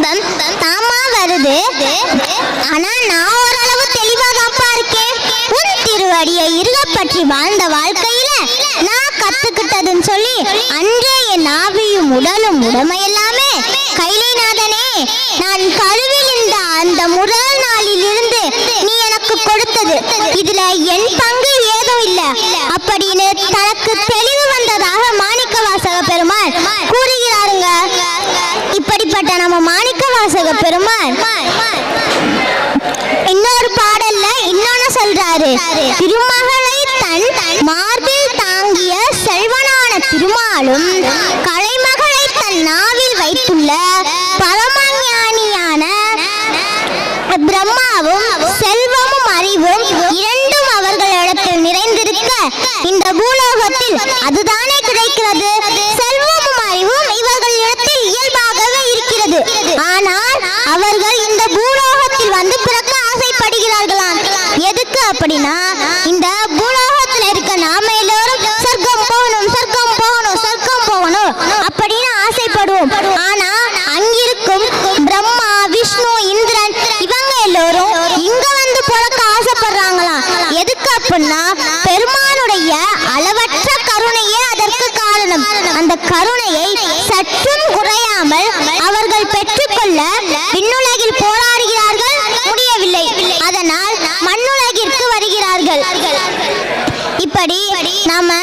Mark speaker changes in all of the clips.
Speaker 1: துன்பம் தாமா வருது. ஆனா நான் ஓரளவு தெளிவாதான்ப்பா இருக்கேன். உன் திருவடியை இருக பற்றி வாழ்ந்த வாழ்க்கையில நான் கத்துக்கிட்டதுன்னு சொல்லி அன்றே என் ஆவியும் உடலும் உடமையெல்லாமே கைலைநாதனே நான் கருவில் இருந்த அந்த முதல் நாளில் இருந்து நீ எனக்கு கொடுத்தது, இதுல என் பங்கு ஏதும் இல்ல அப்படின்னு தனக்கு தெளிவு வந்ததாக மாணிக்கவாசக பெருமாள் கூறுகிறாருங்க. இப்படிப்பட்ட நம்ம மாணிக்கவாசக பெருமாள் இன்னொரு பாடல்ல இன்னொன்னு சொல்றாரு. திருமகளை தன் மார்பில் தாங்கிய செல்வனான திருமாலும் கலைமகளை தன் நாவில் வைத்துள்ள பரமஞானியான பிரம்மாவும் செல்வமும் அறிவும் இரண்டும் அவர்களிடத்தில் நிறைந்திருக்க இந்த பூலோகத்தில் அதுதானே கிடைக்கிறது. செல்வமும் அறிவும் இவர்களிடத்தில் இயல்பாகவே இருக்கிறது. ஆனால் அவர்கள் இந்த பூலோகத்தில் வந்து பிறக்க ஆசைப்படுகிறார்களாம். எதுக்கு அப்படின்னா இந்த பூலோகத்தில் இருக்க நாம எல்லோரும் சொர்க்கம் போகணும் சொர்க்கம் போகணும் சொர்க்கம் போகணும் அப்படின்னு ஆசைப்படுவோம். ஆனா அங்கிருக்கும் பிரம்மா விஷ்ணு இந்திரன் இவங்க எல்லோரும் இங்க வந்து பிறக்க ஆசைப்படுறாங்களாம். எதுக்கு அப்படின்னா பெருமானுடைய அளவற்ற கருணையே அதற்கு காரணம். அந்த கருணையை சற்றும் குறையாமல் அவர்கள் பெற்றுக்கொள்ள விண்ணுலகில் போராடுகிறார்கள், முடியவில்லை. அதனால் மண்ணுலகிற்கு வருகிறார்கள். இப்படி நாம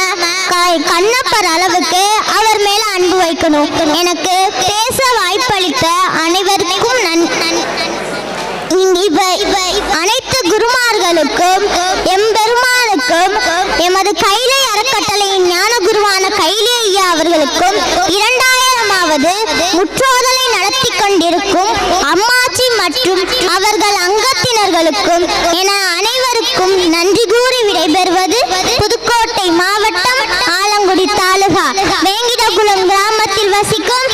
Speaker 1: கண்ணப்பர் அளவுக்கு அவர் மேல அன்பு வைக்கணும். எனக்கு பேச வாய்ப்பளித்த அனைவருக்கும் அனைத்து குருமார்களுக்கும் எம்பெருமானுக்கும் எமது கைலை அறக்கட்டளையின் ஞான குருவான கைலே ஐயா அவர்களுக்கும் 2000வது முற்றோதலை நடத்தி கொண்டிருக்கும் அம்மாச்சி மற்றும் அவர்கள் அங்கத்தினர்களுக்கும் என அனைவருக்கும் நன்றி கூறி விடைபெறுவது புதுக்கோட்டை மாவட்டம் ஆலங்குடி தாலுகா வேங்கிடகுளம் கிராமத்தில் வசிக்கும்